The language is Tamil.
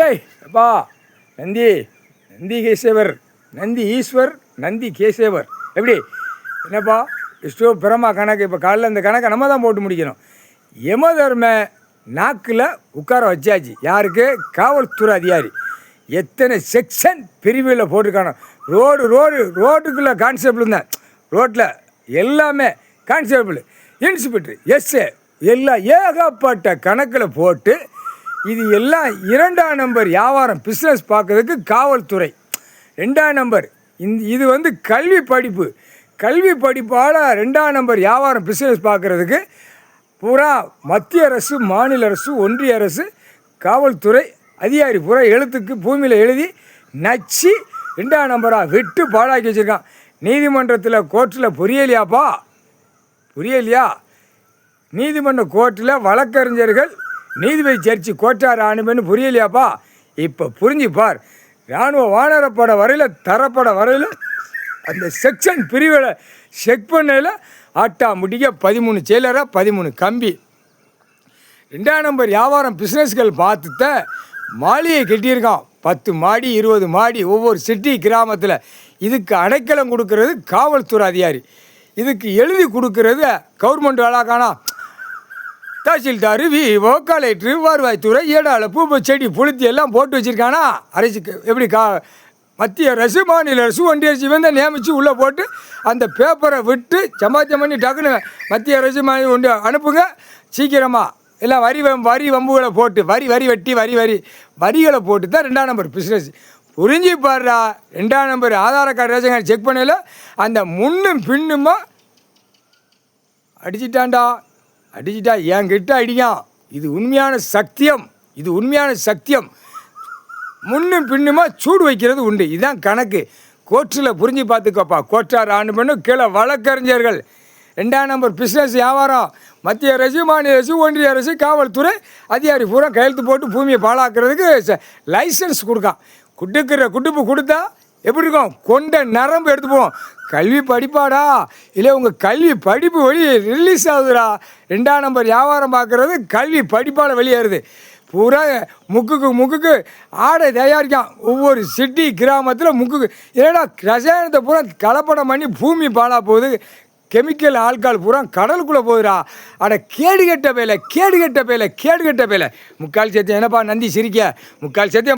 ஏய் அப்பா நந்தி நந்தி கேசவர், நந்தி ஈஸ்வர், நந்தி கேசவர். எப்படி என்னப்பா இஷ்டோ பிரமா கணக்கு? இப்போ காலையில் இந்த கணக்கை நம்ம தான் போட்டு முடிக்கணும். யமதர்ம நாக்கில் உட்கார வச்சாச்சு. யாருக்கு? காவல்துறை அதிகாரி. எத்தனை செக்ஷன் பிரிவில் போட்டிருக்கானோ. ரோட்டுக்குள்ளே கான்ஸ்டபிள் தான், ரோட்டில் எல்லாமே கான்ஸ்டபிள், இன்ஸ்பெக்டர், எஸ்ஏ எல்லாம் ஏகப்பட்ட கணக்கில் போட்டு இது எல்லாம் 2ஆம் நம்பர் வியாபாரம் பிஸ்னஸ் பார்க்கறதுக்கு காவல்துறை 2ஆம் நம்பர். இது வந்து கல்வி படிப்பால் 2ஆம் நம்பர் வியாபாரம் பிஸ்னஸ் பார்க்குறதுக்கு பூரா மத்திய அரசு, மாநில அரசு, ஒன்றிய அரசு, காவல்துறை அதிகாரி பூரா எழுத்துக்கு பூமியில் எழுதி நச்சு 2ஆம் நம்பராக விட்டு பாழாக்கி வச்சுருக்கான். நீதிமன்றத்தில் கோர்ட்டில் புரியலையாப்பா? புரியலையா? நீதிமன்ற கோர்ட்டில் வழக்கறிஞர்கள் நீதிபதி சர்ச்சி கோட்டார் ஆணுமென்னு புரியலையாப்பா? இப்போ புரிஞ்சுப்பார். இராணுவ வானரப்பட வரையில் தரப்பட வரையில் அந்த செக்ஷன் பிரிவில் செக் பண்ணையில் ஆட்டா முடிக்க 13 செயலராக 13 கம்பி. 2ஆம் நம்பர் வியாபாரம் பிஸ்னஸ்கள் பார்த்துட்ட மாளிகை கட்டியிருக்கான். 10 மாடி 20 மாடி ஒவ்வொரு சிட்டி கிராமத்தில். இதுக்கு அடைக்கலம் கொடுக்கறது காவல்துறை அதிகாரி. இதுக்கு எழுதி கொடுக்கறது கவர்மெண்ட் வேலைக்கானா தாசில்தார், விஓ, கலெக்டரு, வருவாய்த்துறை, ஏடால பூ செடி புளுத்தி எல்லாம் போட்டு வச்சுருக்கானா. அரசு எப்படி மத்திய அரசு, மாநில அரசு, ஒன்றிய அரசு வந்து நியமித்து உள்ளே போட்டு அந்த பேப்பரை விட்டு சம்பாத்தியம் பண்ணி டக்குன்னு மத்திய அரசு ஒன்று அனுப்புங்க சீக்கிரமாக. எல்லாம் வரி வம்புகளை போட்டு வரி வெட்டி வரிகளை போட்டு தான் 2ஆம் நம்பர் பிஸ்னஸ். புரிஞ்சு பாடுறா. 2ஆம் நம்பர் ஆதார கார்டு ரேஷன் கார்டு செக் பண்ணல அந்த முன்னும் பின்னுமா அடிச்சிட்டா என்கிட்ட அடிக்கான். இது உண்மையான சத்தியம். முன்னும் பின்னுமா சூடு வைக்கிறது உண்டு. இதுதான் கணக்கு. கோர்ட்டில் புரிஞ்சு பார்த்துக்கோப்பா. கோட்டார் ஆண்டு பண்ணு கீழே வழக்கறிஞர்கள். 2ஆம் நம்பர் பிஸ்னஸ் வியாபாரம் மத்திய அரசு, மாநில அரசு, ஒன்றிய அரசு, காவல்துறை அதிகாரி பூரா கையெழுத்து போட்டு பூமியை பாழாக்கிறதுக்கு லைசன்ஸ் கொடுக்கான். குட்டுப்பு கொடுத்தா எப்படி இருக்கும்? கொண்ட நரம்பு எடுத்து போவோம். கல்வி படிப்பாடா இல்லை உங்கள் கல்வி படிப்பு வெளியே ரிலீஸ் ஆகுதுடா. 2ஆம் நம்பர் வியாபாரம் பார்க்குறது கல்வி படிப்பால் வெளியேறுது. பூரா முக்குக்கு ஆடை தயாரிக்கான். ஒவ்வொரு சிட்டி கிராமத்தில் முக்குக்கு ஏன்னா ரசாயனத்தை பூரா கலப்படம் பண்ணி பூமி பாழா போகுது. கெமிக்கல் ஆட்கள் பூரா கடலுக்குள்ளே போகுதுடா. கேடுகட்ட பேலை. முக்கால் சத்தியம். என்னப்பா நந்தி சிரிக்க? முக்கால் சத்தியம்.